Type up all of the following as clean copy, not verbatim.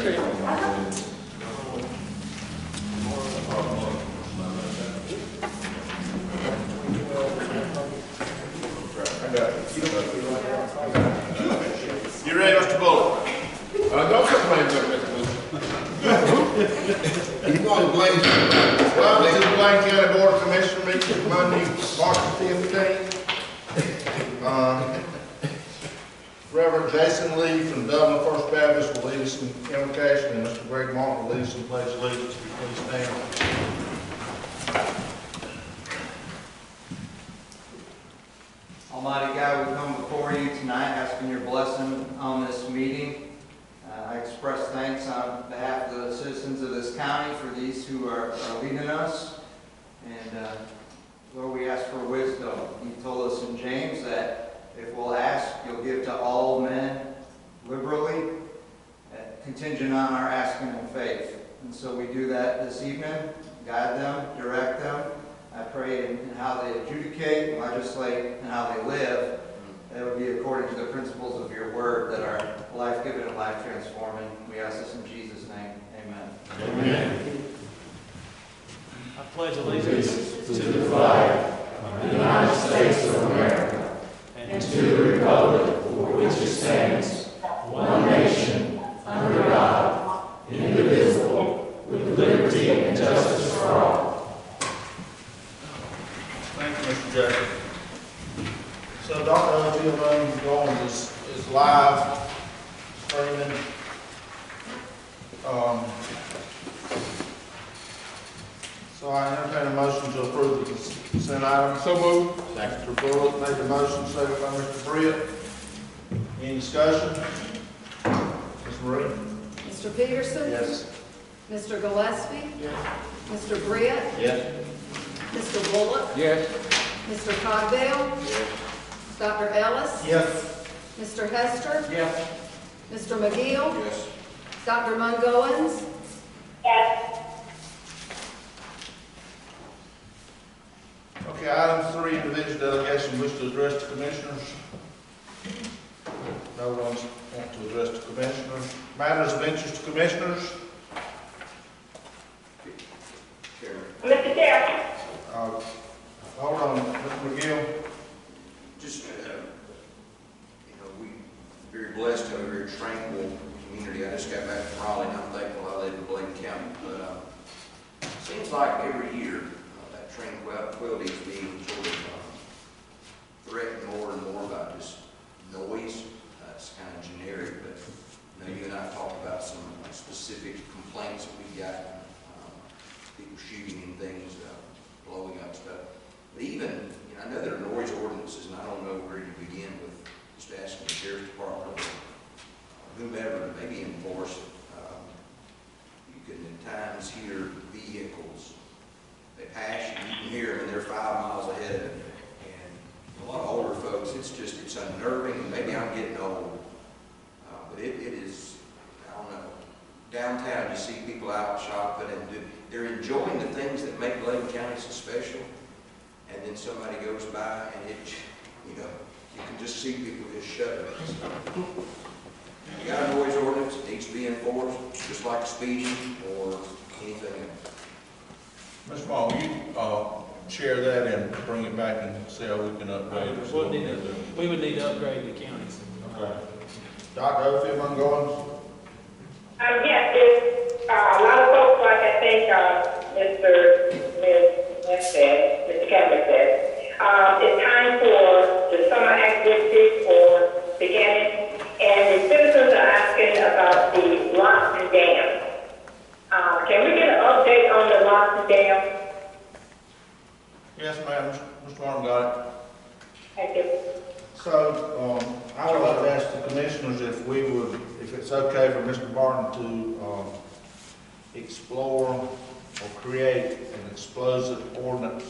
You ready, Mr. Bullock? Don't complain about Mr. You want to Bladen County? Welcome to the Bladen County Board of Commissioners meeting Monday, March 15th. Reverend Jason Lee from Dublin First Baptist will lead us in invocation, and Mr. Greg Martin will lead us in pledge of allegiance. Please stand. Almighty God, we come before you tonight asking your blessing on this meeting. I express thanks on behalf of the citizens of this county for these who are leading us. And Lord, we ask for wisdom. You told us in James that if we'll ask, you'll give to all men liberally, contingent on our asking in faith. And so we do that this evening. Guide them, direct them. I pray in how they adjudicate, legislate, and how they live, that it would be according to the principles of your word that are life-giving and life-transforming. We ask this in Jesus' name. Amen. Amen. I pledge allegiance to the flag of the United States of America and to the republic for which it stands, one nation, under God, indivisible, with liberty and justice for all. Thank you, Mr. Jackson. So Dr. O'Field going is live streaming. So I entertain a motion to approve the consent item. So moved. Mr. Bullock made the motion, second by Mr. Britt. Any discussion? Ms. Marie? Mr. Peterson? Yes. Mr. Gillespie? Yes. Mr. Britt? Yes. Mr. Bullock? Yes. Mr. Cogdale? Dr. Ellis? Yes. Mr. Hester? Yes. Mr. McGill? Yes. Dr. Mungoins? Yes. Okay, item 3, individual delegation wish to address the commissioners. No one's want to address the commissioners. Matters of interest to commissioners. Mr. Chair. Hold on, Mr. McGill. Just, we very blessed to have a very tranquil community. I just got back from Raleigh, and I'm thankful I live in Bladen County. But it seems like every year that tranquility is being sort of threatened more and more by just noise. It's kind of generic, but you and I have talked about some specific complaints that we've got, people shooting and things, blowing up stuff. But even, I know there are noise ordinances, and I don't know where to begin with just asking the sheriff's department or whomever to maybe enforce. You can at times hear vehicles. They pass you, you can hear them, and they're 5 miles ahead of you. And a lot of older folks, it's unnerving, and maybe I'm getting old. But it is, I don't know, downtown you see people out shopping, and they're enjoying the things that make Bladen County so special. And then somebody goes by and you can just see people just shudder. You got a noise ordinance, it needs to be enforced, just like speeding or anything else. Ms. Small, will you share that and bring it back and see how we can upgrade it? We would need to upgrade the counties. Okay. Dr. O'Field, Mungoins? Yes, there's a lot of folks, like I think Mr. Campbell said, it's time for the summer activities for beginning, and the citizens are asking about the locks and dams. Can we get an update on the locks and dams? Yes, ma'am. Mr. Martin got it. Thank you. So, I would like to ask the commissioners if it's okay for Mr. Martin to explore or create an explosive ordinance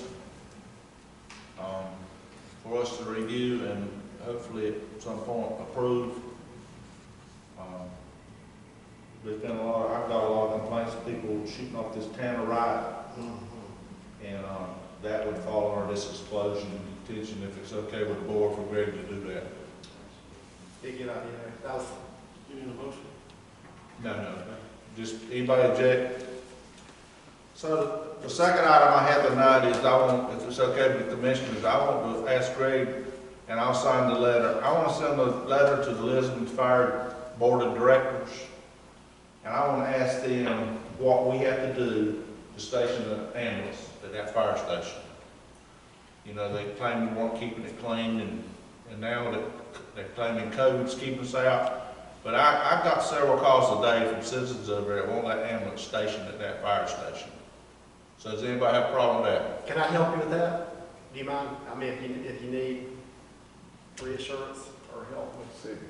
for us to review and hopefully at some point approve. I've got a lot of complaints of people shooting off this tannerite, and that would fall under this explosion detention if it's okay with the board for Greg to do that. Get out of here. You need a motion? No. Just anybody object? So the second item I have tonight is I want, if it's okay with the commissioners, I want to ask Greg, and I'll sign the letter. I want to send a letter to the Lisbon Fire Board of Directors, and I want to ask them what we have to do to station an ambulance at that fire station. You know, they claim we weren't keeping it clean, and now that they're claiming COVID's keeping us out. But I've got several calls a day from citizens over there that want that ambulance stationed at that fire station. So does anybody have a problem with that? Can I help you with that? Do you mind? I mean, if you need reassurance or help. Let's see.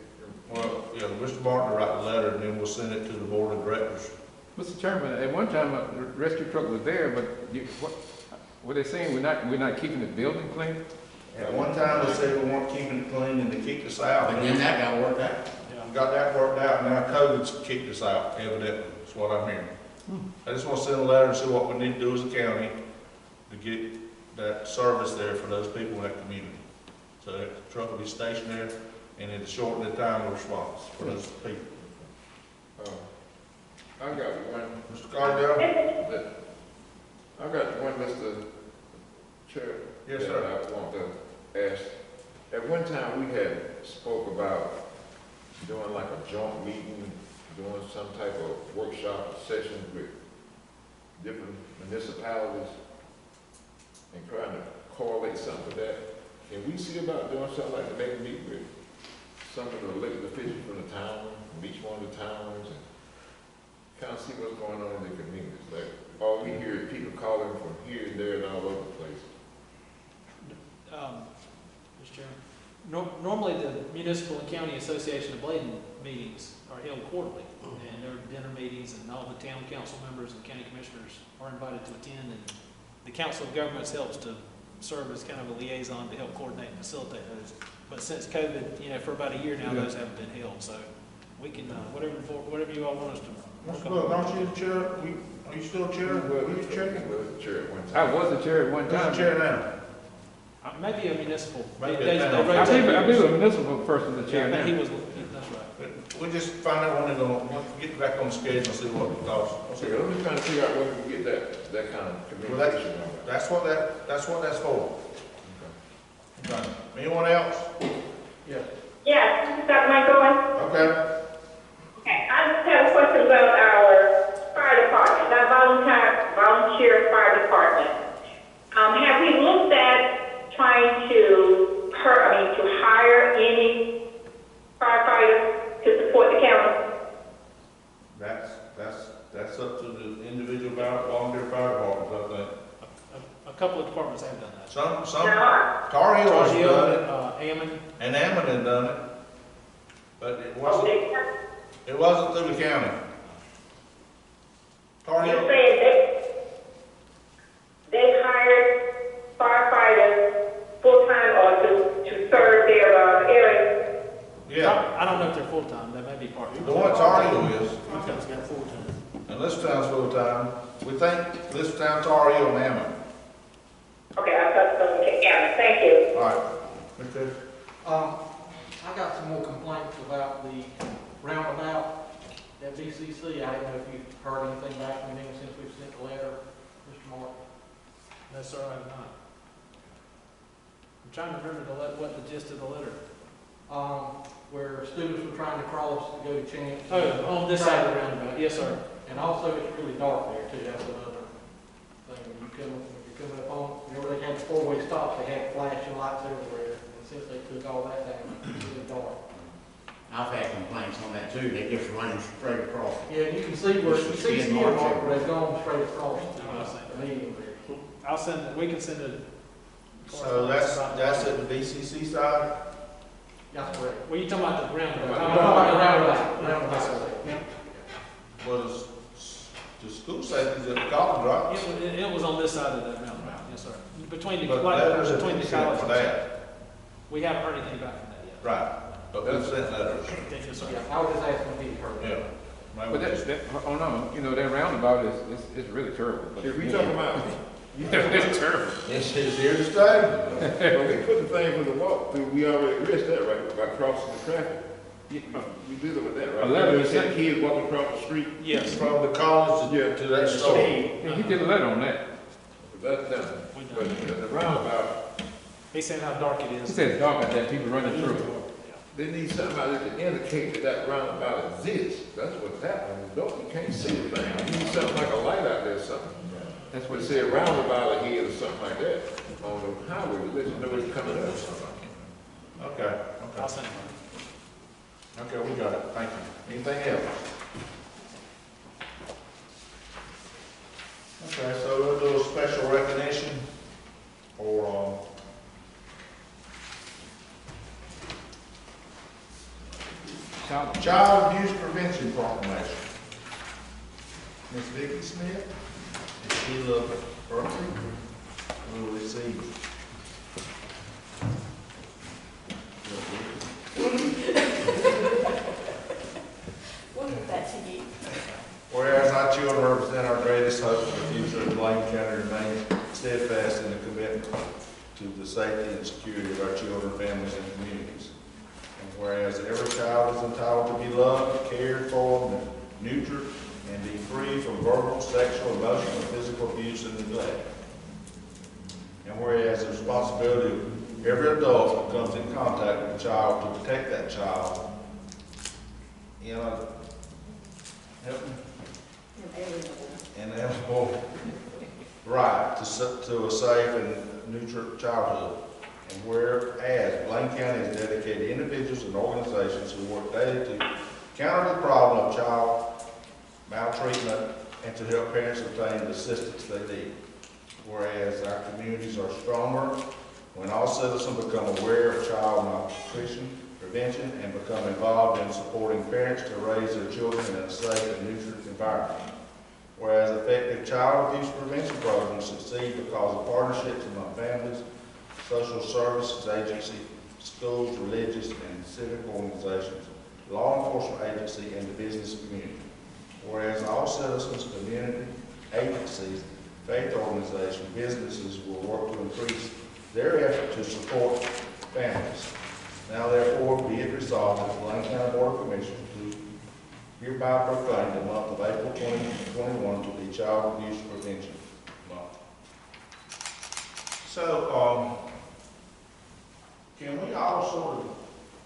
Well, yeah, Mr. Martin will write the letter, and then we'll send it to the board of directors. Mr. Chairman, at one time, a rescue truck was there, but what were they saying? We're not keeping the building clean? At one time, they said we weren't keeping it clean, and they kicked us out. Again, that got worked out. We got that worked out, and now COVID's kicked us out, evidently. That's what I'm hearing. I just want to send a letter and see what we need to do as a county to get that service there for those people in that community. So that truck will be stationed there, and it'll shorten the time of response for those people. I got one. Mr. Cardell? I got one, Mr. Chair. Yes, that sir. I want to ask. At one time, we had spoke about doing like a joint meeting, doing some type of workshop session with different municipalities and trying to correlate something with that. Can we see about doing something like that, maybe meet with some of the elected officials from the town, from each one of the towns, and kind of see what's going on in the communities? Like, all we hear is people calling from here and there and all over the place. Mr. Chairman, normally the Municipal and County Association of Bladen meetings are held quarterly, and there are dinner meetings, and all the town council members and county commissioners are invited to attend, and the Council of Governments helps to serve as kind of a liaison to help coordinate and facilitate those. But since COVID, you know, for about a year now, those haven't been held, so we can, whatever you all want us to. Mr. Look, aren't you the chair? Are you still chair? Were you chair? Was the chair at one I time. was the chair at one Who's time. the chair now? Maybe a municipal. Maybe They a town. rotate. I believe a municipal person the chair Yeah, he now. was, that's right. We'll just find out when they're going, we'll get back on the schedule and see what it costs. Okay, I'm just trying to figure out when we can get that kind of communication. That's what that's for. Okay. Anyone else? Yes, this is Dr. Mike Owen. Okay. Okay, I just have a question about our fire department, our volunteer fire department. Have we looked at trying to hire any firefighters to support the county? That's up to the individual volunteer fire departments, I think. A couple of departments have done that. Some, No. Tar Heel has done it, Ammon. and Ammon has done it, but Oh, it wasn't through the county. Tar you're Heel, saying they hired firefighters full-time or to serve their area? yeah, I don't know if they're full-time, they may be part-time. the one Tar Heel is, Full-time's got full-time. and this town's full-time. We think this town Tar Heel and Ammon. Okay, I thought so. Okay, yeah, thank you. All right. Okay. I got some more complaints about the roundabout at BCC. I don't know if you've heard anything back from them since we've sent the letter, Mr. Mark. No, sir, I have not. I'm trying to remember what the gist of the letter. Where students were trying to cross to go to Chance. Oh, on this side of the roundabout, yes, sir. And also, it's really dark there too, that's another thing. When you're coming up on, remember they had four-way stops, they had flashing lights everywhere. And since they took all that down, it's really dark. I've had complaints on that too, they just running straight across. Yeah, and you can see where, you see Being skid marked mark where they've gone straight across Oh, the median there. we can send it. So that's at the BCC side? That's correct. Well, you talking about the roundabout? I'm talking about the roundabout. Yeah. Well, the school safety is at the college, right? It was on this side of that roundabout, yes, sir. Between the, But letters have between been the sent college. for that. We haven't heard anything back from that yet. Right, but we've sent letters. Yes, sir. Yeah, I was just asking if he heard. Yeah. Maybe But oh no, you know, that roundabout is really terrible. If we talking about, it's terrible. It's here to stay. When we put the thing for the walk through, we already addressed that, right, by crossing the traffic. You dealing with that, right? 11%. Kids walking across the street. Yes, From the college to that store. Yeah, he did a letter on that. That's done. we know. But in the roundabout, He said how dark it He is. said it's dark out there, people running through. they need something out there to indicate that that roundabout exists. That's what's happening. You can't see the thing. You need something like a light out there or something. That's But what he say a said. roundabout ahead or something like that on the highway to let you know it's coming up. Okay, I'll okay. send it. Okay, we got it. Thank you. Anything else? Okay, so we'll do a special recognition for, Child Abuse Prevention Proclamation. Ms. Vicki Smith and Sheila Berkeley will receive. We'll give that to you. Whereas our children represent our greatest hope for the future of Bladen County, remain steadfast in the commitment to the safety and security of our children, families, and communities. And whereas every child is entitled to be loved, cared for, nurtured, and be free from verbal, sexual, emotional, and physical abuse and neglect. And whereas the responsibility of every adult who comes in contact with a child to protect that child in a inalienable right to a safe and neutral childhood. And whereas Bladen County has dedicated individuals and organizations who work daily to counter the problem of child maltreatment and to help parents obtain the assistance they need. Whereas our communities are stronger when all citizens become aware of child malnutrition prevention and become involved in supporting parents to raise their children in a safe and neutral environment. Whereas effective child abuse prevention programs succeed because of partnerships among families, social services agencies, schools, religious and civic organizations, law enforcement agency, and the business community. Whereas all citizens, community, agencies, faith organizations, businesses will work to increase their effort to support families. Now therefore be it resolved that the Bladen County Board of Commissioners do hereby proclaim the month of April 2021 to be Child Abuse Prevention Month. So, can we all sort of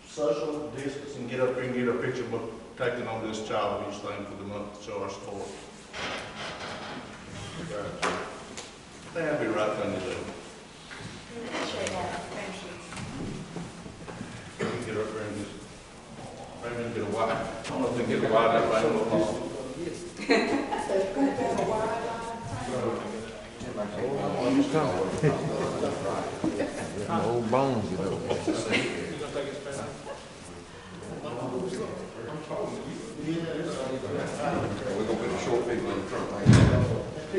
social distance and get up here and get a picture of taking on this child abuse thing for the month to show our support? That'd be the right thing to do. We can get up there and just, maybe we can get a wide, I don't know if they get a wide that thing will long. Old bones, you know. You gonna take his picture? We're gonna put the short people in the front.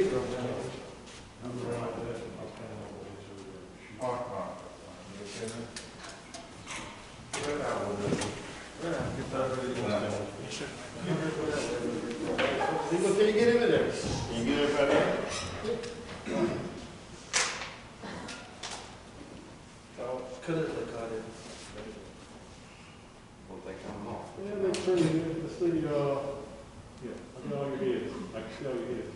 Can you get into there? Can you get everybody in? Will they come off? Yeah, make sure you see, yeah, I can all your head, I can see all your head.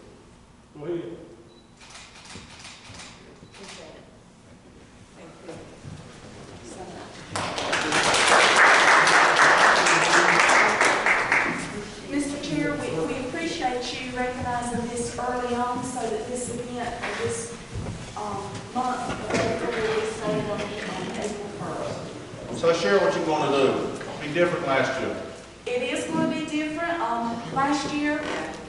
Go ahead. Mr. Chair, we appreciate you recognizing this early on so that this event, this month of April will be started on April 1st. So share what you're going to do. Be different last year. It is going to be different. Last year,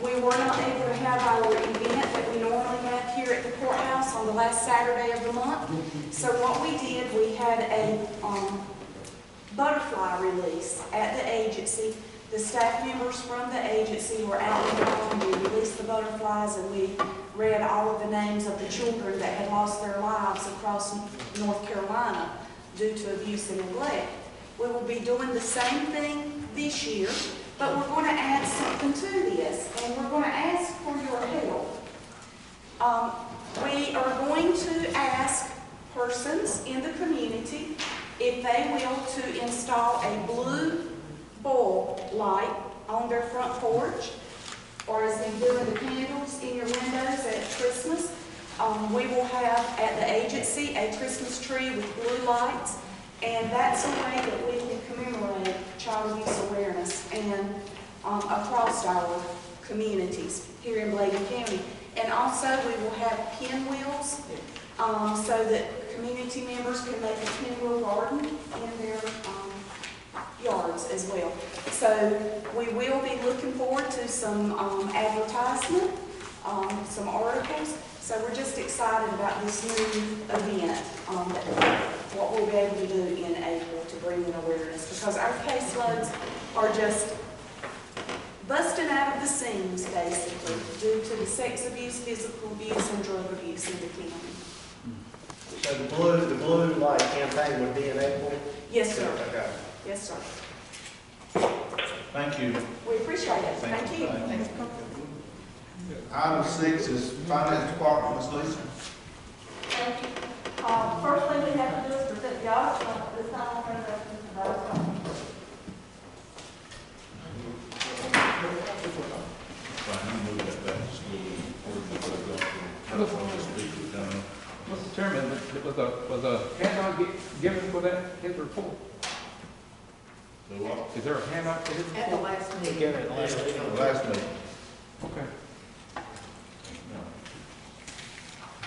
we were not able to have our event that we normally have here at the courthouse on the last Saturday of the month. So what we did, we had a butterfly release at the agency. The staff members from the agency were out in the hall. We released the butterflies and we read all of the names of the children that had lost their lives across North Carolina due to abuse and neglect. We will be doing the same thing this year, but we're going to add something to this, and we're going to ask for your help. We are going to ask persons in the community if they will to install a blue bulb light on their front porch, or as in doing the candles in your windows at Christmas. We will have at the agency a Christmas tree with blue lights, and that's a way that we can commemorate child abuse awareness and across our communities here in Bladen County. And also we will have pinwheels so that community members can make a pinwheel garden in their yards as well. So we will be looking forward to some advertisement, some articles. So we're just excited about this new event, what we'll be able to do in April to bring in awareness, because our caseloads are just busting out of the seams, basically, due to the sex abuse, physical abuse, and drug abuse in the county. So the blue light campaign would be in April? Yes, sir. Okay. Yes, sir. Thank you. We appreciate it. Thank you. Item 6 is Finance Department, Ms. Lisa. Thank you. First thing we have to do is present the audit report. This time I'm going to present the audit report. Mr. Chairman, was a handout given for that, his report? Is there a handout for his report? At the last meeting. Get it last week. Last meeting. Okay.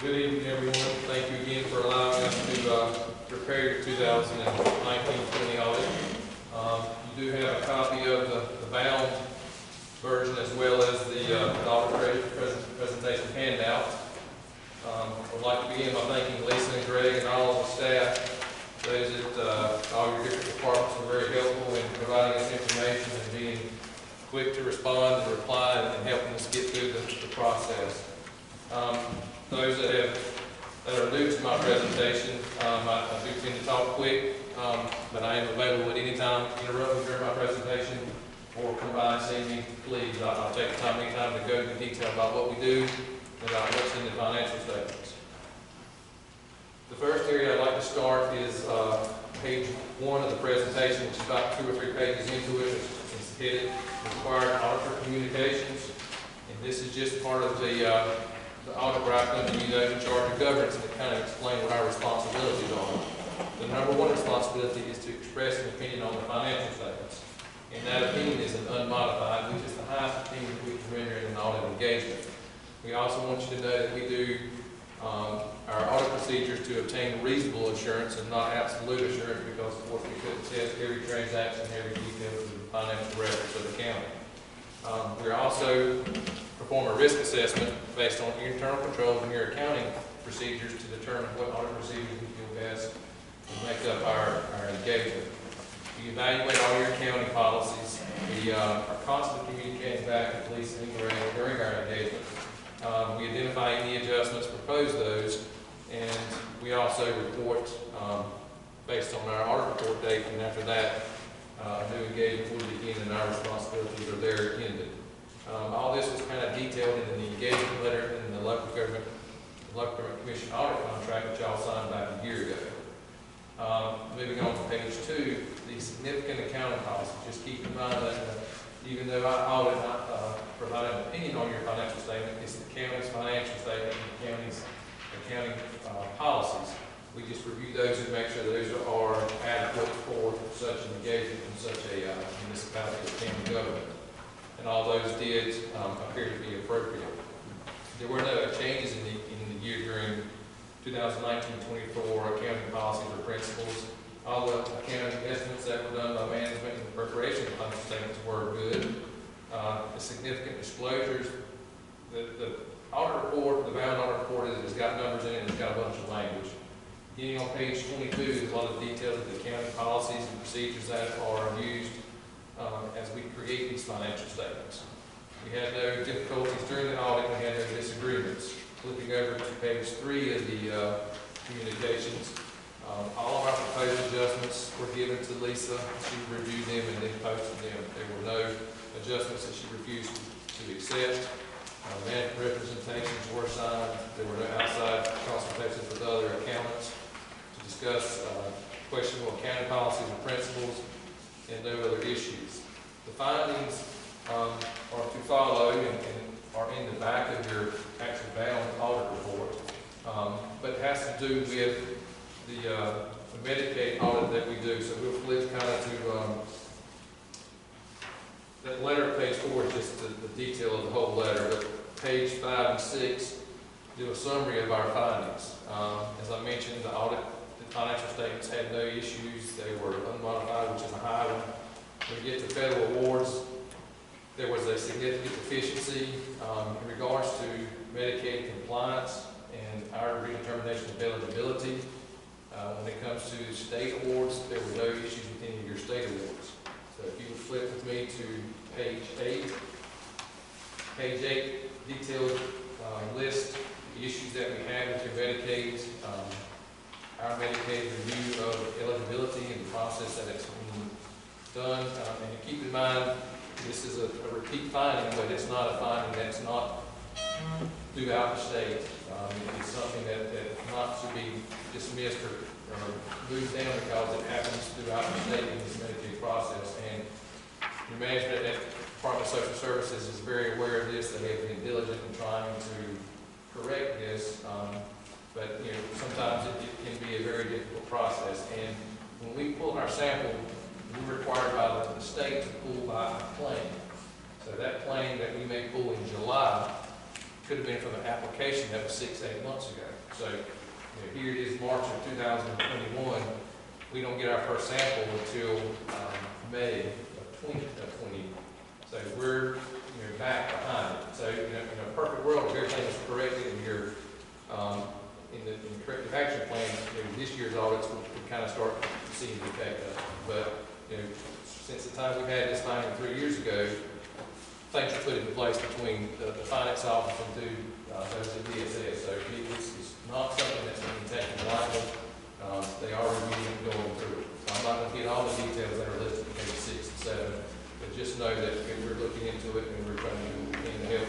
Good evening, everyone. Thank you again for allowing us to prepare your 2019-20 audit. You do have a copy of the bound version as well as the audit presentation handout. I'd like to begin by thanking Lisa and Greg and all of the staff. Those at all your different departments were very helpful in providing us information and being quick to respond and reply and helping us get through the process. Those that are new to my presentation, I do tend to talk quick, but I am available at any time. Interrupt me during my presentation or come by and see me, please. I'll take the time anytime to go into detail about what we do and about what's in the financial statements. The first area I'd like to start is page 1 of the presentation, which is about 2 or 3 pages into it. It's headed Required Auditor Communications, and this is just part of the audit where I come to you those in charge of governance and to kind of explain what our responsibilities are. The number 1 responsibility is to express an opinion on the financial statements, and that opinion is an unmodified, which is the highest opinion we can render in an audit engagement. We also want you to know that we do our audit procedures to obtain reasonable assurance and not absolute assurance, because of course we couldn't test every transaction, every detail of the financial records of the county. We also perform a risk assessment based on internal controls and your accounting procedures to determine what audit procedures we feel best to make up our engagement. We evaluate all your accounting policies. We are constantly communicating back with Lisa and Greg during our engagement. We identify any adjustments, propose those, and we also report based on our audit report date, and after that, a new engagement will begin and our responsibilities are there ended. All this was kind of detailed in the engagement letter and the local government commission audit contract that y'all signed back a year ago. Moving on to page 2, the significant accounting policy. Just keep in mind that even though I audit not provide an opinion on your financial statement, it's the county's financial statement and the county's accounting policies. We just review those and make sure those are adequate for such an engagement in such a municipality or county government. And all those did appear to be appropriate. There were no changes in the year during 2019-24 accounting policies or principles. All the accounting estimates that were done by management and the preparation of financial statements were good. The significant disclosures, the audit report, the bound audit report has got numbers in it, it's got a bunch of language. Beginning on page 22 is a lot of details of the accounting policies and procedures that are used as we create these financial statements. We had no difficulties during the audit, we had no disagreements. Flipping over to page 3 of the communications, all of our proposed adjustments were given to Lisa. She reviewed them and then posted them. There were no adjustments that she refused to accept. Management representations were signed. There were no outside consultations with other accountants to discuss questionable accounting policies and principles, and no other issues. The findings are to follow and are in the back of your actual bound audit report, but it has to do with the Medicaid audit that we do. So we'll flip kind of to that letter, page 4 is just the detail of the whole letter, but page 5 and 6 do a summary of our findings. As I mentioned, the financial statements had no issues. They were unmodified, which is a high one. When we get to federal awards, there was a significant deficiency in regards to Medicaid compliance and our redetermination of eligibility. When it comes to state awards, there were no issues with any of your state awards. So if you would flip with me to page 8. Page 8 detailed list the issues that we had with your Medicaid, our Medicaid review of eligibility and the process that it's being done. And keep in mind, this is a repeat finding, but it's not a finding that's not throughout the state. It's something that not to be dismissed or moved down because it happens throughout the state in this Medicaid process. And the management at Department of Social Services is very aware of this. They have been diligent in trying to correct this, but sometimes it can be a very difficult process. And when we pull our sample, we're required by the state to pull by a claim. So that claim that we may pull in July could have been from an application that was 6-8 months ago. So here it is, March of 2021. We don't get our first sample until May of 2020. So we're back behind it. So in a perfect world, if everything was corrected and you're in the corrective action plan, this year's audits would kind of start seeing the effect of it. But since the time we had this finding 3 years ago, things were put into place between the finance office and those at DSS. So it's not something that's being taken lightly. They are reviewing and going through it. So I'm not going to get all the details that are listed in page 6 and 7, but just know that we're looking into it and we're trying to do what we can to help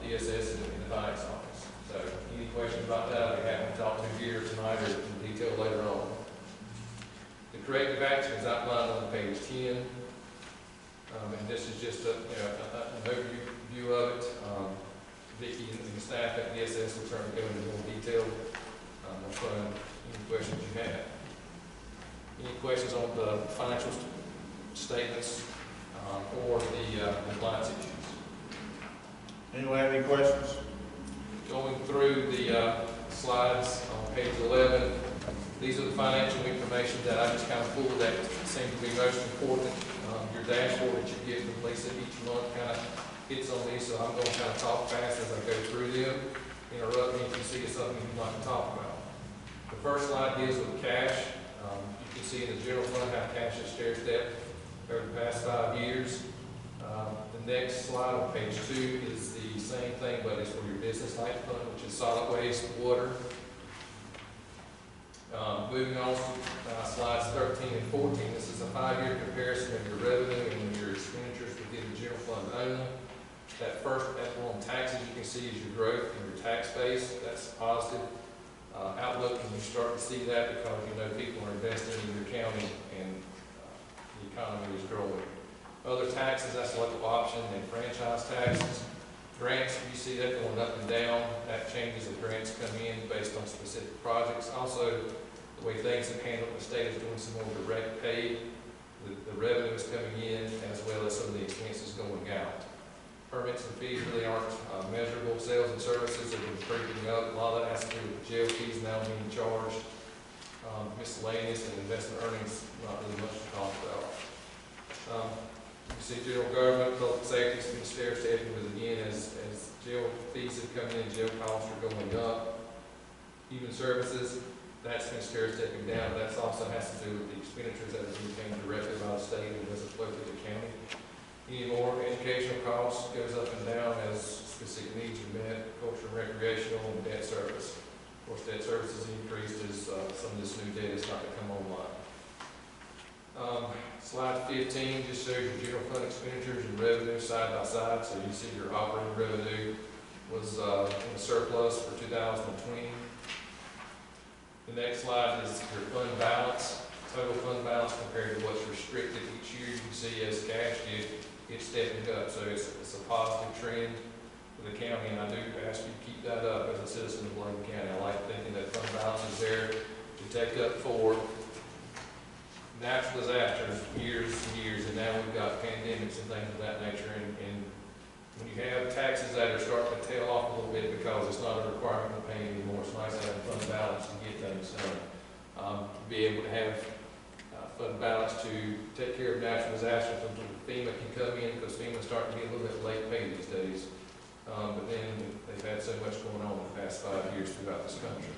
DSS and the finance office. So any questions about that, I'd be happy to talk to you here tonight or in detail later on. The corrective action is outlined on page 10. And this is just an overview of it. Vicki and the staff at DSS will try to go into more detail on any questions you have. Any questions on the financial statements or the compliance issues? Anyone have any questions? Going through the slides on page 11, these are the financial information that I just kind of pulled that seemed to be most important. Your dashboard that you get from Lisa each month kind of hits on these, so I'm going to kind of talk fast as I go through them. Interrupt me if you see something you'd like to talk about. The first slide deals with cash. You can see in the general fund how cash has stair-stepped over the past 5 years. The next slide on page 2 is the same thing, but it's for your business life fund, which is solid waste, water. Moving on to slides 13 and 14, this is a 5-year comparison of your revenue and your expenditures within the general fund only. That first one on taxes, you can see is your growth in your tax base. That's positive outlook, and you start to see that because people are investing in your county and the economy is growing. Other taxes, that's local option and franchise taxes. Grants, you see that going up and down. That changes as grants come in based on specific projects. Also, the way things have handled, the state is doing some more direct pay. The revenue is coming in as well as some of the expenses going out. Permits and fees really aren't measurable. Sales and services have been creeping up. A lot of that has to do with jail fees now being charged. Miscellaneous and investment earnings, not really much to talk about. You see general government, public safety has been stair-stepping, but again, as jail fees have come in, jail costs are going up. Human services, that's been stair-stepping down. That also has to do with the expenditures that are being paid directly by the state and doesn't flow through the county. Any more educational costs goes up and down as specific needs are met. Culture and recreational and debt service. Of course, debt service has increased as some of this new debt is starting to come online. Slide 15 just shows your general fund expenditures and revenue side by side. So you see your operating revenue was in a surplus for 2020. The next slide is your fund balance. total fund balance compared to what's restricted each year. You can see as cash it's stepping up, so it's a positive trend for the county, and I do ask you to keep that up as a citizen of Bladen County. I like thinking that fund balance is there to take up for natural disasters, years and years, and now we've got pandemics and things of that nature, and when you have taxes that are starting to tail off a little bit because it's not a requirement to pay anymore, it's nice to have fund balance to get things done. To be able to have fund balance to take care of natural disasters, until FEMA can come in, because FEMA's starting to get a little bit late pay these days. But then they've had so much going on in the past 5 years throughout this country.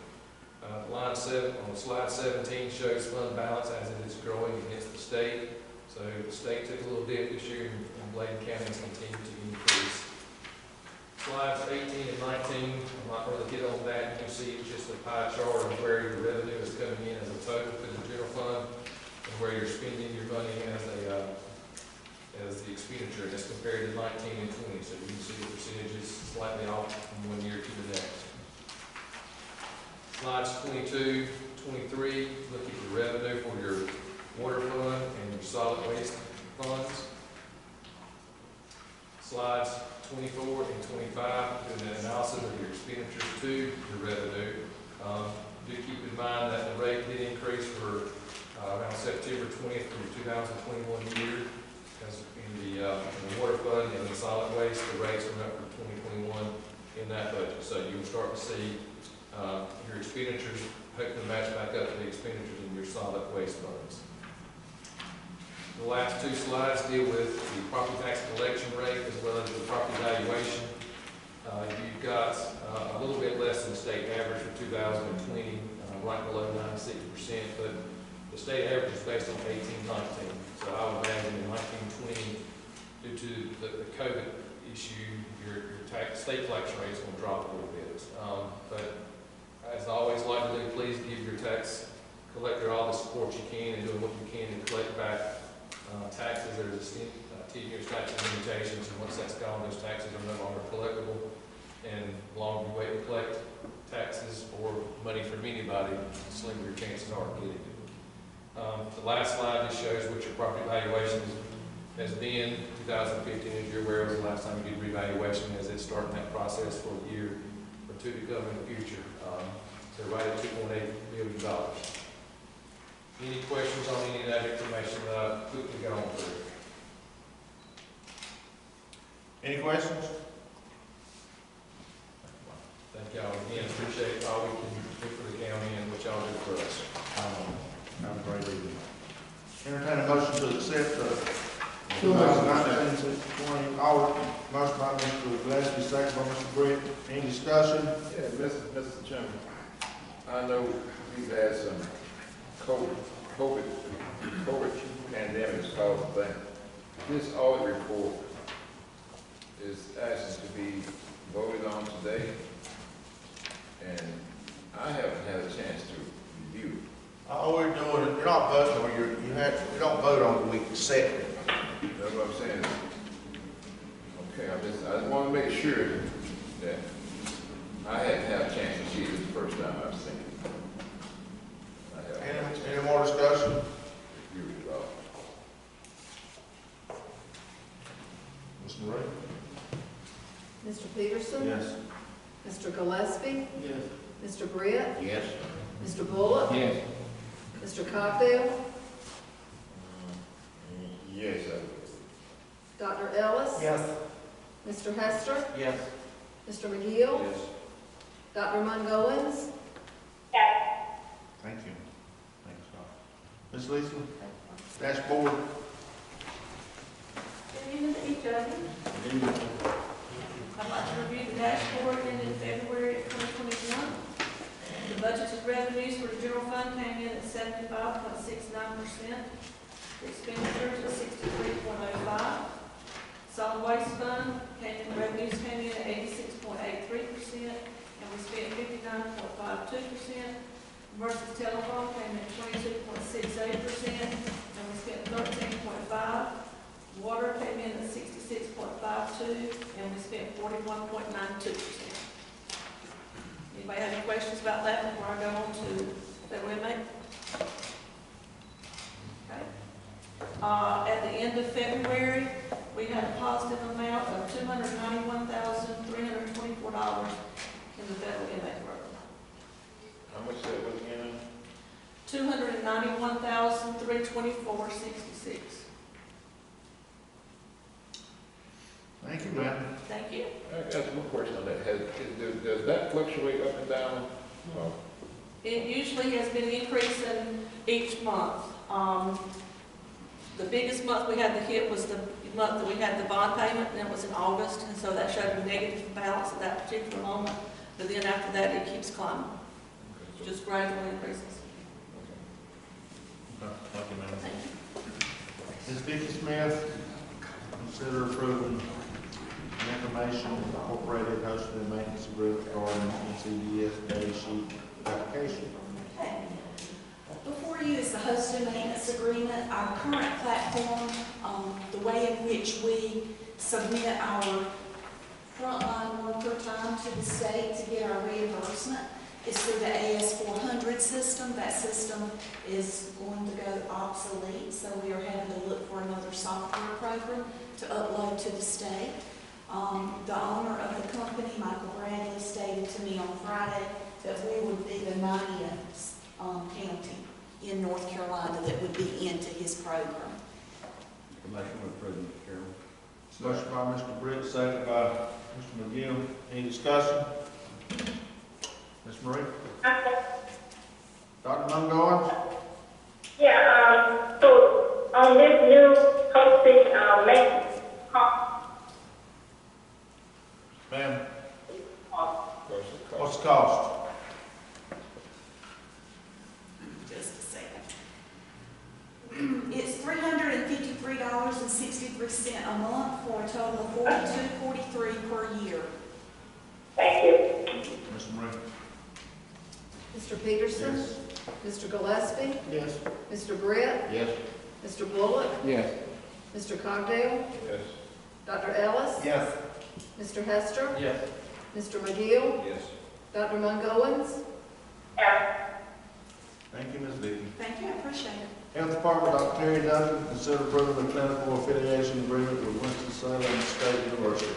Line 7 on slide 17 shows fund balance as it is growing against the state. So the state took a little dip this year, and Bladen County has continued to increase. Slides 18 and 19, I'm not going to get on that. You can see it's just a pie chart of where your revenue is coming in as a total to the general fund, and where you're spending your money as the expenditure. That's compared to 19 and 20. So you can see the percentages slightly off from one year to the next. Slides 22, 23, look at your revenue for your water fund and your solid waste funds. Slides 24 and 25, doing an analysis of your expenditures to your revenue. Do keep in mind that the rate did increase for around September 20th for the 2021 year, because in the water fund and the solid waste, the rates went up for 2021 in that budget. So you'll start to see your expenditures hopefully match back up to the expenditures in your solid waste funds. The last two slides deal with the property tax collection rate as well as the property valuation. You've got a little bit less than the state average for 2020, right below 96%, but the state average is based on 1819. So I would imagine in 1920, due to the COVID issue, your state collection rate is going to drop a little bit. But as I always like to do, please give your tax collector all the support you can and doing what you can to collect back taxes. There's a 10 years statute of limitations, and once that's gone, those taxes are no longer collectible. And the longer you wait to collect taxes or money from anybody, the slimmer your chances are of getting it. The last slide just shows what your property valuation has been. 2015, as you're aware, was the last time you did revaluation, as it's starting that process for a year or two to come in the future. So right at $2.8 million. Any questions on any of that information that I've quickly gone through? Any questions? Thank y'all again. Appreciate all we can do for the county and what y'all do for us. Have a great evening. Entertain a motion to accept the 2019-20 audit. Motion by Mr. Gillespie, second by Mr. Britt. Any discussion? Yeah, Mr. Chairman, I know we've had some COVID pandemics caused things. This audit report is asking to be voted on today, and I haven't had a chance to review it. All we're doing, you're not voting on we don't vote on it, we accept it. That's what I'm saying. Okay, I just want to make sure that I hadn't had a chance to see it. This is the first time I've seen it. Any more discussion? Review it all. Mr. Ray? Mr. Peterson? Yes. Mr. Gillespie? Yes. Mr. Britt? Yes. Mr. Bullock? Yes. Mr. Cockdale? Yes, I will. Dr. Ellis? Yes. Mr. Hester? Yes. Mr. McGill? Yes. Dr. Mungowens? Yes. Thank you. Thanks, Doc. Ms. Lisa? Dashboard? Good evening to each of you. I'd like to review the dashboard ended February 2021. The budgeted revenues for the general fund came in at 75.69%. The expenditures at 63.05%. Solid waste fund revenues came in at 86.83%, and we spent 59.52%. Versus telephone came in at 22.68%, and we spent 13.5%. Water came in at 66.52%, and we spent 41.92%. Anybody have any questions about that before I go on to February and May? At the end of February, we had a positive amount of $291,324 in the federal inmate program. How much that was again? $291,324.66. Thank you, ma'am. Thank you. I got one question on that. Does that fluctuate up and down? It usually has been increasing each month. The biggest month we had to hit was the month that we had the bond payment, and it was in August, and so that showed a negative balance at that particular moment. But then after that, it keeps climbing, just gradually increases. Thank you, ma'am. Thank you. Ms. Vicky Smith, consider approving the information incorporated hosting and maintenance agreement regarding NCDS data sheet application. Okay. Before you is the host and maintenance agreement. Our current platform, the way in which we submit our frontline worker time to the state to get our reimbursement is through the AS400 system. That system is going to go obsolete, so we are having to look for another software program to upload to the state. The owner of the company, Michael Bradley, stated to me on Friday that we would be the 90th county in North Carolina that would be into his program. Motion approved, Mr. Chairman. Motion by Mr. Britt, second by Mr. McGill. Any discussion? Ms. Marie? Dr. Mungoins? Yeah, so on this new posting, maintenance cost, Ma'am, What's what's the cost? Just a second. It's $353.63 a month for a total of $42.43 per year. thank you. Ms. Marie? Mr. Peterson? Yes. Mr. Gillespie? Yes. Mr. Britt? Yes. Mr. Bullock? Yes. Mr. Cogdale? Yes. Dr. Ellis? Yes. Mr. Hester? Yes. Mr. McGill? Yes. Dr. Mungoins? Yeah, Thank you, Ms. Vicky. Thank you, I appreciate it. Health Department, Dr. Terry Duncan, consider approving the clinical affiliation agreement with Winston-Salem State University.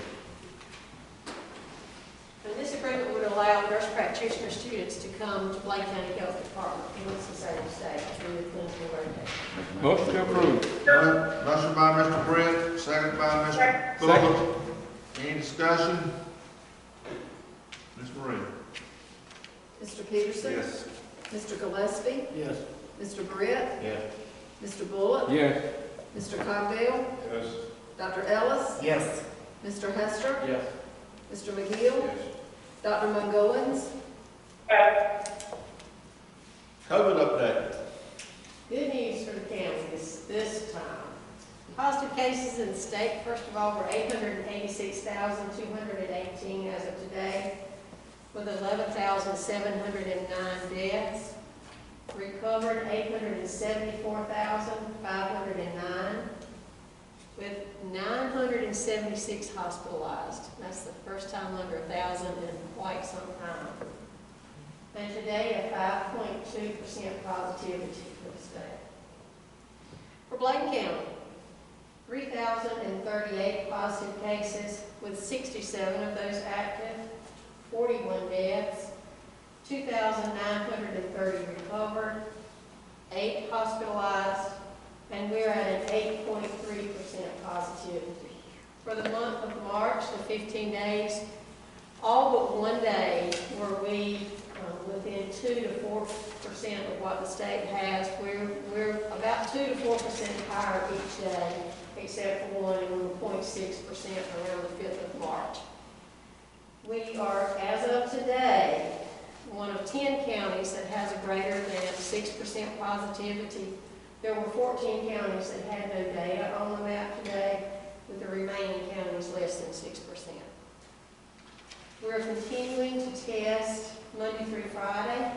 And this agreement would allow nurse practitioner students to come to Bladen County Health Department in Winston-Salem State through the clinical rotation. Motion to approve. Motion by Mr. Britt, second by Mr. Bullock. Any discussion? Ms. Marie? Mr. Peterson? Yes. Mr. Gillespie? Yes. Mr. Britt? Yes. Mr. Bullock? Yes. Mr. Cogdale? Yes. Dr. Ellis? Yes. Mr. Hester? Yes. Mr. McGill? Yes. Dr. Mungoins? COVID update. Good news for the county this time. Positive cases in the state, first of all, were 886,218 as of today, with 11,709 deaths. Recovered 874,509, with 976 hospitalized. That's the first time under 1,000 in quite some time. And today, a 5.2% positivity for the state. For Bladen County, 3,038 positive cases, with 67 of those active, 41 deaths, 2,930 recovered, 8 hospitalized, and we're at an 8.3% positivity. For the month of March, the 15 days, all but one day were we within 2 to 4% of what the state has. We're about 2 to 4% higher each day, except for one, and we were 0.6% around the 5th of March. We are, as of today, one of 10 counties that has a greater than 6% positivity. There were 14 counties that had no data on the map today, with the remaining counties less than 6%. We're continuing to test Monday through Friday.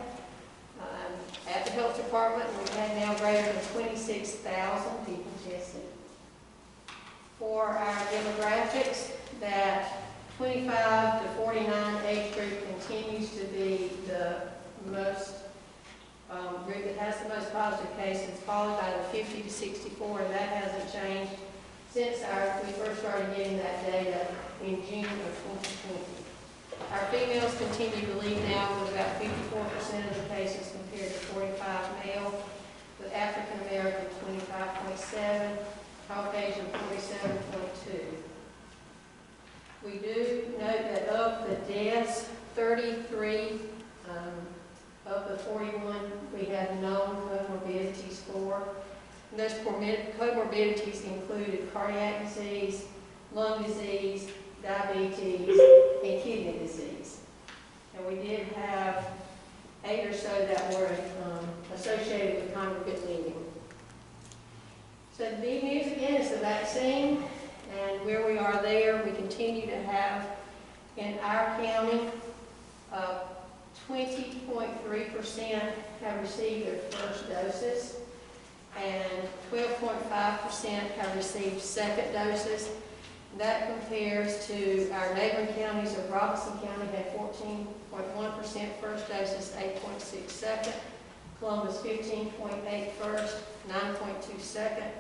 At the health department, we've had now greater than 26,000 people tested. For our demographics, that 25 to 49 age group continues to be the most group that has the most positive cases, followed by the 50 to 64, and that hasn't changed since we first started getting that data in June of 2020. Our females continue to lead now with about 54% of the cases compared to 45 male, with African American 25.7, Caucasian 47.2. We do note that of the deaths, 33 of the 41 we have known comorbidities for. And those comorbidities included cardiac disease, lung disease, diabetes, and kidney disease. And we did have 8 or so that were associated with congregate living. So the big news again is the vaccine, and where we are there, we continue to have in our county 20.3% have received their first doses, and 12.5% have received second doses. That compares to our neighboring counties of Robinson County had 14.1% first doses, 8.6 second. Columbus 15.8 first, 9.2 second.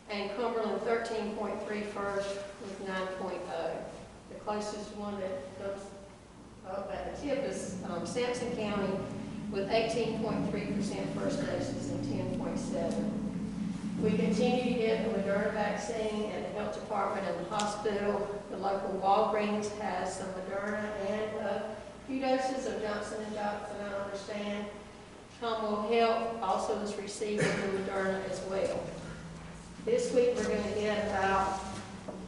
And Cumberland 13.3 first with 9.0. The closest one that comes up at the tip is Sampson County with 18.3% first doses and 10.7. We continue to get the Moderna vaccine at the health department and the hospital. The local Walgreens has some Moderna and a few doses of Johnson & Johnson, I understand. Commonwealth Health also is receiving the Moderna as well. This week we're going to get about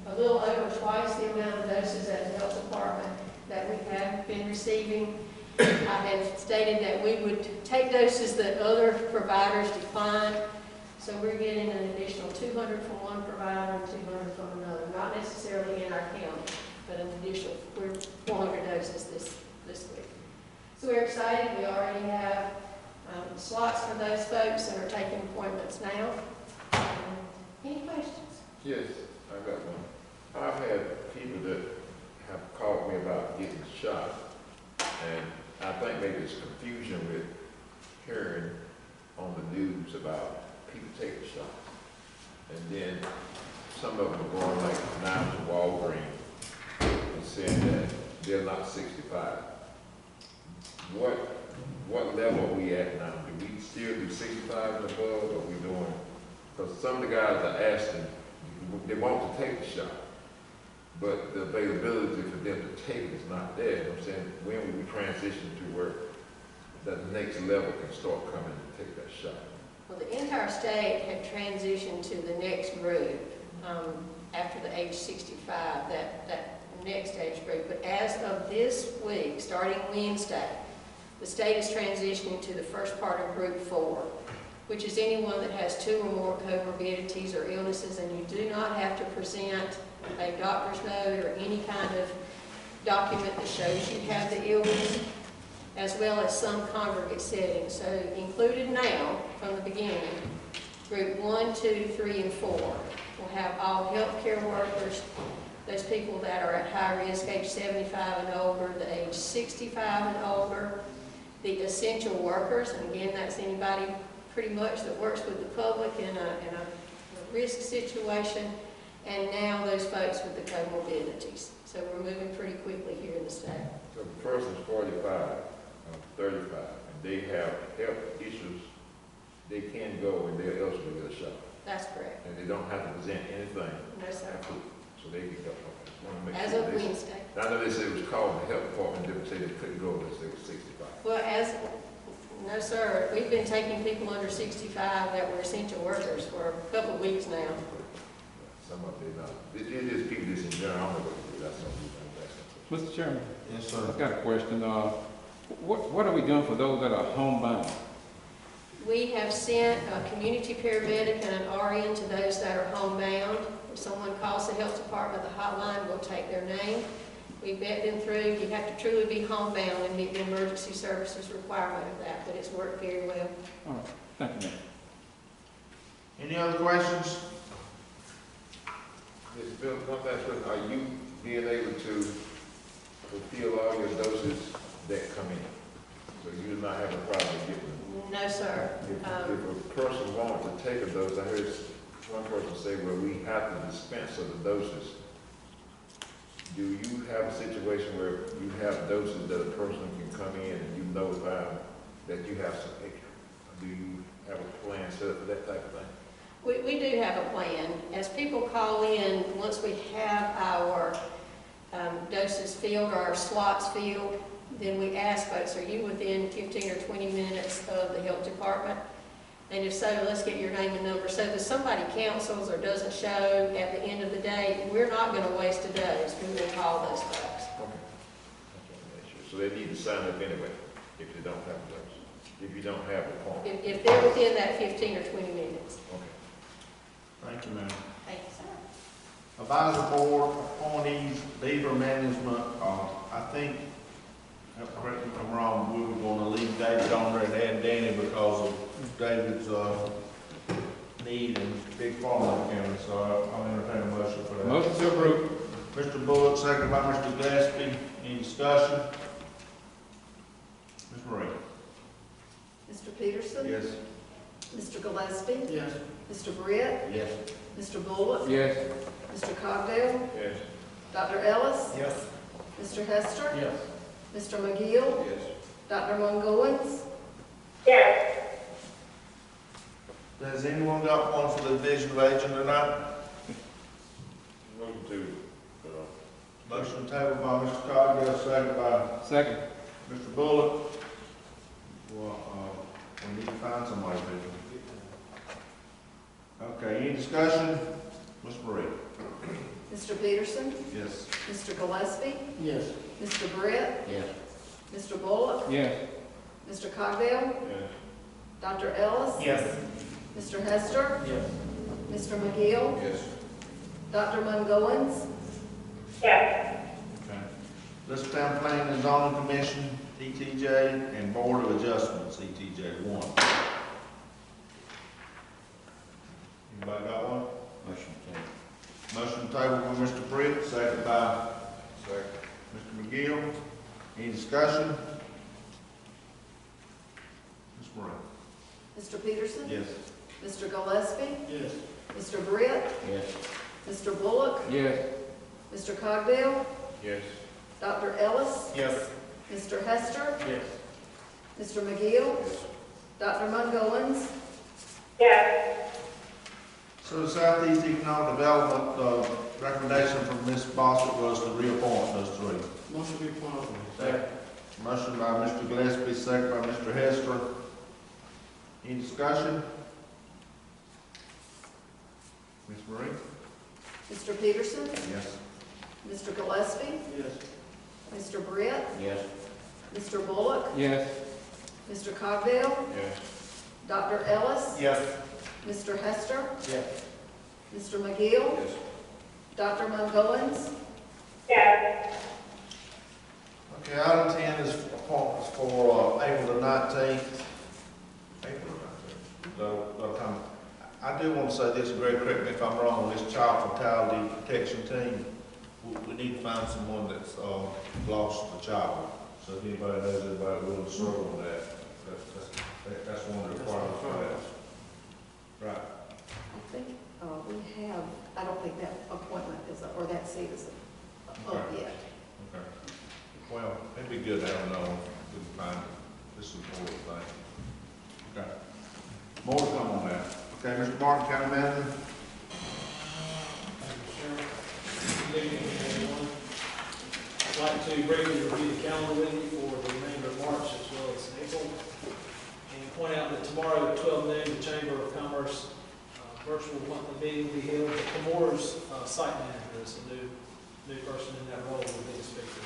a little over twice the amount of doses at the health department that we have been receiving. I have stated that we would take doses that other providers declined. So we're getting an additional 200 from one provider and 200 from another, not necessarily in our county, but an additional 400 doses this week. So we're excited. We already have slots for those folks and are taking appointments now. Any questions? Yes, I got one. I've had people that have called me about getting shot, and I think maybe it's confusion with hearing on the news about people taking shots. And then some of them are going like now to Walgreens and saying that they're not 65. What level are we at now? Do we still do 65 and above, or are we doing? Because some of the guys are asking, they want to take the shot, but the availability for them to take it is not there. You know what I'm saying? When will we transition to where the next level can start coming to take that shot? Well, the entire state had transitioned to the next group after the age 65, that next age group. But as of this week, starting Wednesday, the state is transitioning to the first part of group 4, which is anyone that has 2 or more comorbidities or illnesses, and you do not have to present a doctor's note or any kind of document that shows you have the illness, as well as some congregate settings. So included now, from the beginning, group 1, 2, 3, and 4 will have all healthcare workers, those people that are at high risk, age 75 and older, the age 65 and older, the essential workers, and again, that's anybody pretty much that works with the public in a risk situation, and now those folks with the comorbidities. So we're moving pretty quickly here in the state. So the person's 45, 35, and they have health issues, they can go and they're eligible to get a shot. That's correct. And they don't have to present anything. No, sir. So they can go. As of Wednesday. I know they said it was called the health department, they would say they couldn't go unless they were 65. Well, no, sir. We've been taking people under 65 that were essential workers for a couple of weeks now. Some of them not. It is people that's in general. I don't know what that's something. Mr. Chairman, Yes, sir. I've got a question. What are we doing for those that are homebound? We have sent a community paramedic and an RN to those that are homebound. If someone calls the health department, the hotline will take their name. We vet them through. You have to truly be homebound and meet the emergency services requirement of that, but it's worked very well. All right, thank you, ma'am. Any other questions? Ms. Bill, one last question. Are you being able to fulfill all your doses that come in? So you do not have a problem getting, No, sir. if a person wanted to take a dose, I heard one person say, well, we have to dispense of the doses. Do you have a situation where you have doses that a person can come in and you notify them that you have some extra? Do you have a plan set up for that type of thing? We do have a plan. As people call in, once we have our doses filled or our slots filled, then we ask folks, are you within 15 or 20 minutes of the health department? And if so, let's get your name and number. So if somebody cancels or doesn't show at the end of the day, we're not going to waste a dose. We will call those folks. Okay. So they need to sign up anyway if they don't have a dose, if you don't have the form. If they're within that 15 or 20 minutes. Okay. Thank you, ma'am. Thank you, sir. Advisory board appointees, beaver management, I think, correct me if I'm wrong, we were gonna leave David on there and add Danny because of David's, need in big farmland county, so I'll entertain a motion for that. Motion to approve. Mr. Bullock, second by Mr. Gillespie. Any discussion? Ms. Marie? Mr. Peterson? Yes. Mr. Gillespie? Yes. Mr. Britt? Yes. Mr. Bullock? Yes. Mr. Cogdale? Yes. Dr. Ellis? Yes. Mr. Hester? Yes. Mr. McGill? Yes. Dr. Mongowens? Yes. Has anyone got one for the division of agent tonight? Motion to, Motion table by Mr. Cogdell, second by Second. Mr. Bullock. Well, we need to find somebody to. Okay, any discussion? Ms. Marie? Mr. Peterson? Yes. Mr. Gillespie? Yes. Mr. Britt? Yes. Mr. Bullock? Yes. Mr. Cogdale? yes. Dr. Ellis? Yes. Mr. Hester? Yes. Mr. McGill? Yes. Dr. Mongowens? Yes. Okay. List Town Planning and Zoning Commission, ETJ, and Board of Adjustments, ETJ 1. Anybody got one? Motion table. Motion table by Mr. Britt, second by Second. Mr. McGill. Any discussion? Ms. Marie? Mr. Peterson? Yes. Mr. Gillespie? Yes. Mr. Britt? Yes. Mr. Bullock? Yes. Mr. Cogdale? Yes. Dr. Ellis? Yes. Mr. Hester? Yes. Mr. McGill? Yes. Dr. Mongowens? Yes. So the Southeast Economic Development, recommendation from Ms. Bossett was to reappoint those three. Motion to be appointed. Second. Motion by Mr. Gillespie, second by Mr. Hester. Any discussion? Ms. Marie? Mr. Peterson? Yes. Mr. Gillespie? Yes. Mr. Britt? Yes. Mr. Bullock? Yes. Mr. Cogdale? Yes. Dr. Ellis? Yes. Mr. Hester? Yes. Mr. McGill? Yes. Dr. Mongowens? Yes. Okay, item 10 is appointments for April the 19th. April the 19th. I do want to say this, Greg, correct me if I'm wrong, this child fatality protection team, we need to find someone that's lost a child. So if anybody knows anybody willing to serve on that, that's one of the requirements for that. Right. I think we have, I don't think that appointment is, or that seat is up yet. Okay. Well, it'd be good to have known, we can find this important thing. Okay. More to come on that. Okay, Mr. Martin, County Manager? Good evening, everyone. I'd like to briefly review the calendar with you for the remainder of March as well as April. And point out that tomorrow at 12 noon, the Chamber of Commerce virtual monthly meeting will be held. Comores site manager is a new person in that role will be the speaker.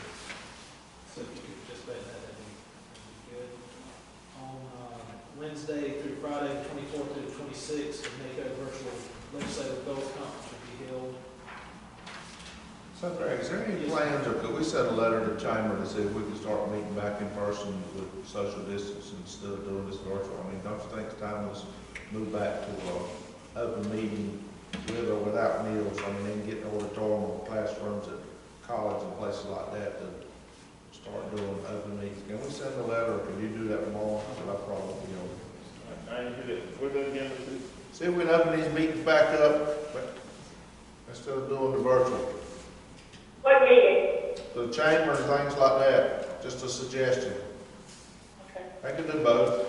So if you could participate in that, that'd be good. On Wednesday through Friday, 24th through the 26th, the NACO virtual legislative goals conference will be held. So Greg, is there any plans, or could we send a letter to the Chamber to see if we can start meeting back in person with social distance instead of doing this virtual? I mean, don't you think it's time to move back to open meeting with or without meals? I mean, getting auditorium classrooms at college and places like that to start doing open meetings. Can we send a letter, or can you do that tomorrow? I probably will. I didn't do that. What's that again, Mr.? See if we can open these meetings back up, but instead of doing the virtual. What meeting? The chamber and things like that, just a suggestion. Okay. I could do both.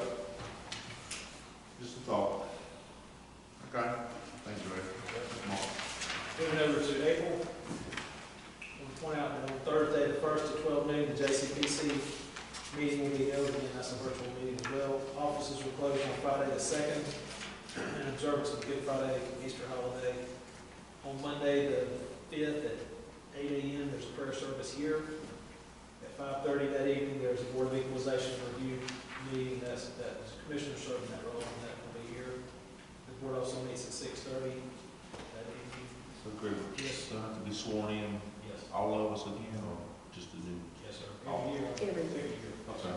Just a thought. Okay, thank you, Ray. Moving over to April, we'll point out that on Thursday, the 1st at 12 noon, the JCPC meeting will be held again. That's a virtual meeting as well. Offices will close on Friday the 2nd, in observance of Good Friday, Easter holiday. On Monday, the 5th at 8 a.m., there's a prayer service here. At 5:30 that evening, there's a Board of Equalization review meeting. That's Commissioner serving that role, and that will be here. The board also meets at 6:30 that evening. So great. Yes. So have to be sworn in, Yes. all of us again, or just the new? Yes, sir. All. Every year. Every year. Okay.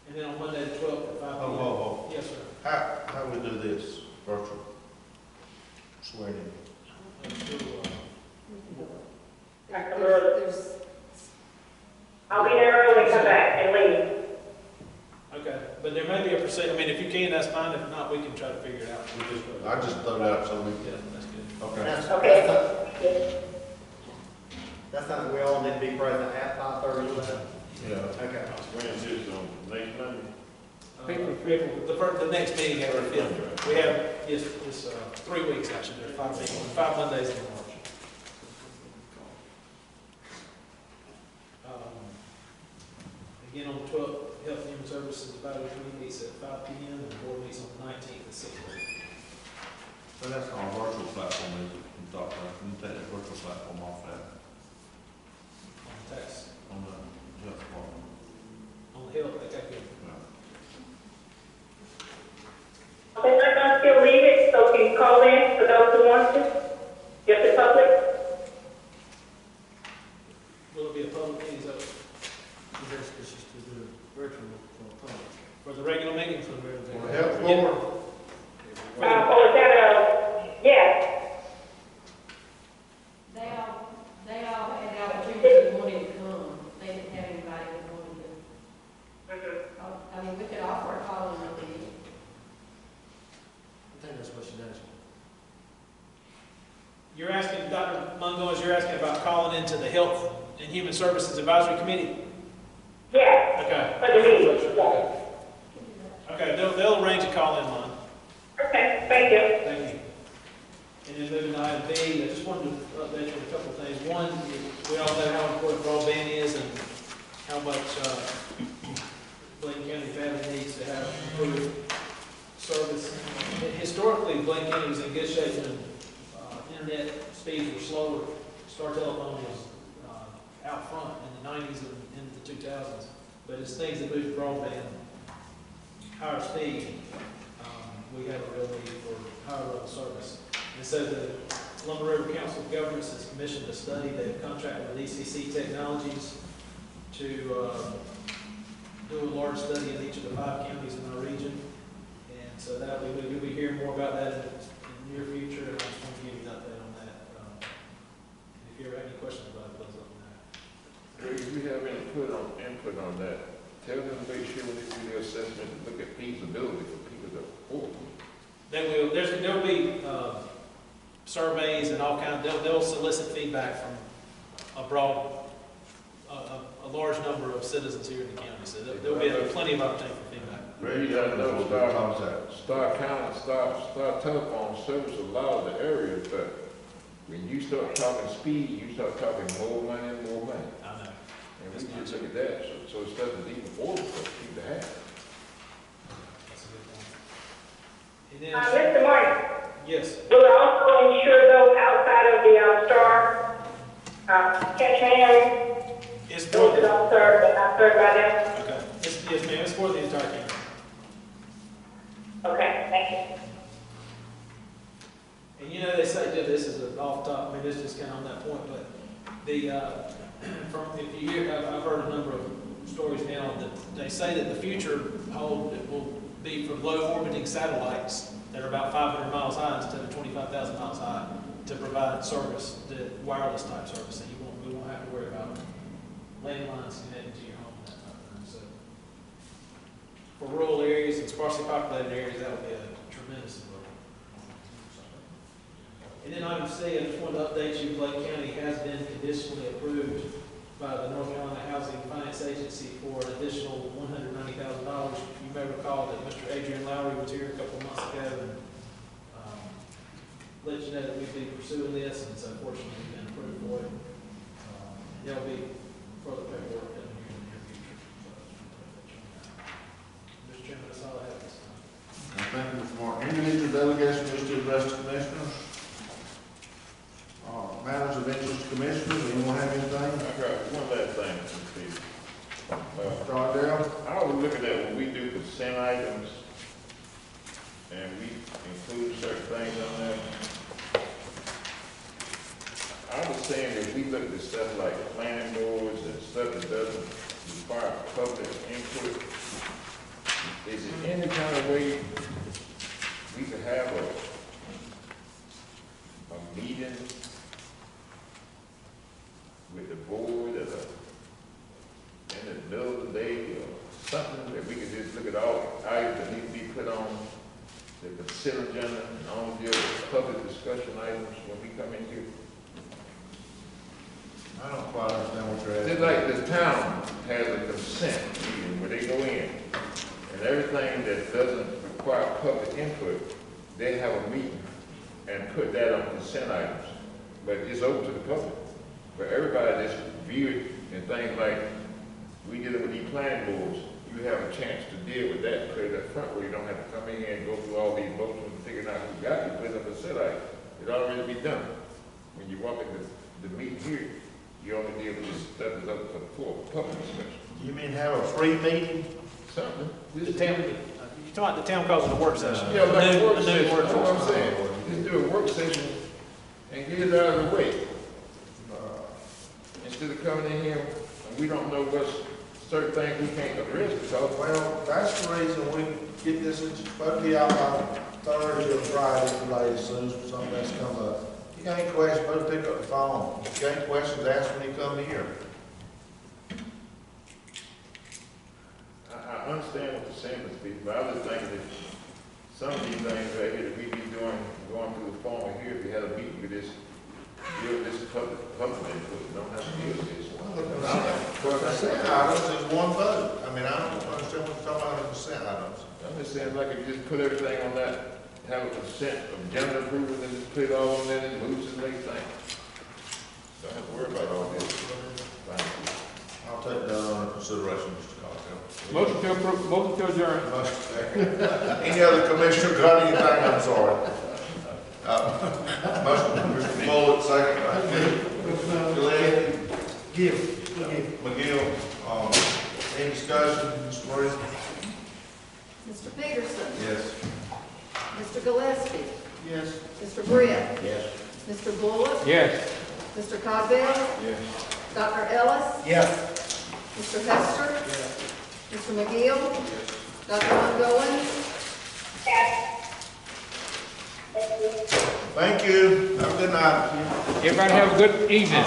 And then on Monday the 12th at 5 p.m. Oh. Yes, sir. How we do this, virtual? Swearing in. There's, I'll be there early, come back and leave. Okay, but there may be a percent, I mean, if you can, that's fine. If not, we can try to figure it out. I just throw that up so we Yeah, can, that's good. okay. Okay. That's something we all need to be present at 5:30, Yeah. Okay. When is this, on next Monday? The next meeting after the 5th. We have, yes, it's 3 weeks actually, there are 5 meetings, 5 Mondays in March. Again, on the 12th, Health and Human Services Advisory Committee meets at 5 p.m. and the board meets on the 19th at 6 p.m. So that's our virtual platform, is it? You talked about, can you take that virtual platform off that, On the tax, on the health department? on the health, okay, good. Yeah. Okay, I'm gonna still leave it, so can you call in for those who want to? Just the public? Will it be a public meeting, is that? It's just to do virtual for public. For the regular meeting, for the regular For meeting? the health board, Or is that yes? They all had the opportunity wanting to come. They didn't have anybody that wanted to. I mean, we could offer a call in the meeting. I think that's what she does. You're asking, Dr. Mungoes, you're asking about calling into the Health and Human Services Advisory Committee? Yes, Okay. for the meeting, yes. Okay, they'll arrange a call-in line. Okay, thank you. Thank you. And then moving to item B, I just wanted to update you on a couple of things. One, we all know how important broadband is and how much Bladen County badly needs to have improved service. Historically, Bladen County was in good shape when internet speeds were slower. Star Telephone was out front in the 90s and into the 2000s. But as things have moved to broadband, higher speed, we have a real need for higher level service. And so the Lumber River Council of Governments has commissioned a study. They've contracted with ECC Technologies to do a large study in each of the 5 counties in our region. And so that you'll be hearing more about that in the near future, and I just want to give you an update on that. If you ever have any questions about it, please let me know. If you have input on that, tell them to make sure when they do their assessment, to look at feasibility for people to afford. There'll be surveys and all kinds, they'll solicit feedback from a large number of citizens here in the county, so there'll be plenty of opportunity for feedback. You gotta know Star County, Star Telephone service a lot of the areas, but when you start talking speed, you start talking more money and more money. I know. And we just look at that, so it's stuff that's even affordable for people to have. That's a good point. And then, Mr. Martin, yes, will it also insure those outside of the Star catch hand? it's for Those that the, don't serve, but not served by them? okay, yes ma'am, it's for the entire county. Okay, thank you. And you know, they say, this is an off top, I mean, this is kind of on that point, but the, if you hear, I've heard a number of stories now that they say that the future will be for low orbiting satellites that are about 500 miles high instead of 25,000 miles high, to provide service, the wireless type service, and we won't have to worry about landlines connecting to your home, that type of thing, so. For rural areas and sparsely populated areas, that would be a tremendous improvement. And then item C, I just wanted to update you, Bladen County has been conditionally approved by the North Carolina Housing Finance Agency for an additional $190,000. You may recall that Mr. Adrian Lowry was here a couple of months ago and let you know that we'd be pursuing this, and so fortunately we've been approved for it. There'll be further paperwork coming here in the near future. Mr. Chairman, that's all I have this time. Thank you, Mr. Martin. Individual delegations wish to address the commissioners. Matters of interest to commissioners, anyone have anything? I got one last thing, Mr. Steve. Dardell? I was looking at when we do consent items, and we include certain things on there. I was saying that we look at stuff like planning boards and stuff that doesn't require public input. Is it any kind of way we could have a meeting with the board in the middle of the day or something that we could just look at all the items that need to be put on the consent agenda and all the other public discussion items when we come in here? I don't quite understand what you're asking. Just like the town has a consent meeting where they go in and everything that doesn't require public input, they have a meeting and put that on consent items. But it's open to the public. But everybody just review it and things like we did it with these planning boards. You have a chance to deal with that, put it up front where you don't have to come in here and go through all these motions and figure out who got you, put it up a set item. It already be done. When you walk in the meeting here, you only deal with this stuff that's up for public discussion. You mean have a free meeting? Something. The town, you talking about the town calls it a work session? Yeah, like a work The new session, work that's what I'm saying. Just do a work session and get it out of the way. Instead of coming in here and we don't know what's certain things we can't address because, Well, that's the reason we get this, it's supposed to be out by Thursday or Friday, as soon as something that's come up. You got any questions, supposed to pick up the phone. If you got any questions, ask when you come here. I understand what you're saying, Mr. Speaker, but I was thinking that some of these things right here that we be doing, going through the form here, if we had a meeting with this, deal with this public input, we don't have to deal with this. Consent items is one vote. I mean, I don't understand what you're talking about consent items. I'm just saying, like, if you just put everything on that, have a consent of agenda approval, and just put it all on there, and moves and makes things. Don't have to worry about all this. I'll take that under consideration, Mr. Cocktail. Motion to approve, motion to adjourn. Any other commissioner got anything? I'm sorry. Motion, Mr. Bullock, second. Glenn. McGill, any discussion, Mr. Marie? Mr. Peterson? Yes. Mr. Gillespie? Yes. Mr. Britt? Yes. Mr. Bullock? Yes. Mr. Cogdell? Yes. Dr. Ellis? Yes. Mr. Hester? Yes. Mr. McGill? Dr. Montgomery? Thank you. Have a good night. Everybody have a good evening.